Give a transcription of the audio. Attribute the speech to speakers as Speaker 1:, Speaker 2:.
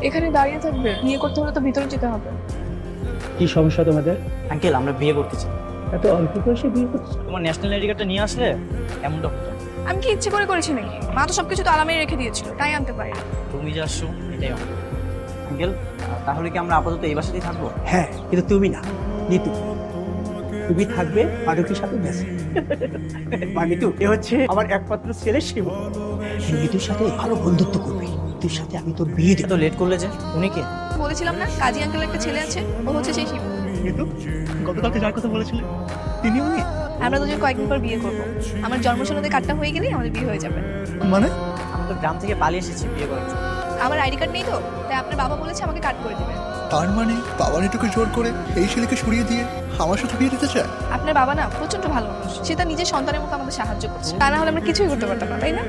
Speaker 1: এখানে দাঁড়িয়ে থাকবে? বিয়ে করতে হলে তো ভিতরে যেতে হবে।
Speaker 2: কি সমস্যা তোমাদের?
Speaker 3: আঙ্কেল আমরা বিয়ে করতে চাই।
Speaker 2: এত অল্প বয়সে বিয়ে করছো?
Speaker 3: তোমার ন্যাশনাল আইডি কার্ডটা নিয়ে আসলে এমনটা হতো।
Speaker 1: আমি কি ইচ্ছে করে করেছি নাকি? মা তো সবকিছু তো আলামে রেখে দিয়েছিল, তাই আনতে পারি।
Speaker 3: তুমি যে আসছো এটাই অনেক। আঙ্কেল তাহলে কি আমরা আপাতত এই বাসাতেই থাকবো?
Speaker 2: হ্যাঁ, কিন্তু তুমি না, নিতু। তুমি থাকবে মারুতির সাথে ব্যাস। নিতু এ হচ্ছে আমার একমাত্র ছেলে শিব। নিতুর সাথে ভালো বন্ধুত্ব করবে। নিতুর সাথে আমি তোর বিয়ে দেব।
Speaker 3: এত লেট করলে যে? উনি কে?
Speaker 1: বলেছিলাম না কাজী আঙ্কেল একটা ছেলে আছে, ও হচ্ছে সেই শিব।
Speaker 2: নিতু গতকালকে যার কথা বলেছিলে তিনি উনি?
Speaker 1: আমরা দুজন কয়েকদিন পর বিয়ে করবো। আমার জন্মসনদে কার্ডটা হয়ে গেলেই আমাদের বিয়ে হয়ে যাবে।
Speaker 2: মানে?
Speaker 3: আমি তো গ্রাম থেকে পালিয়ে এসেছি বিয়ে করার জন্য।
Speaker 1: আমার আইডি কার্ড নেই তো, তাই আপনার বাবা বলেছে আমাকে কার্ড করে দিবে।
Speaker 4: তার মানে বাবা নিটুকে জোর করে এই ছেলেকে সরিয়ে দিয়ে আমার সাথে বিয়ে দিতে চায়?
Speaker 1: আপনার বাবা না প্রচন্ড ভালো মানুষ, সে তার নিজের সন্তানের মতো আমাদের সাহায্য করছে, তা না হলে আমরা কিছুই করতে পারতাম না, তাই না?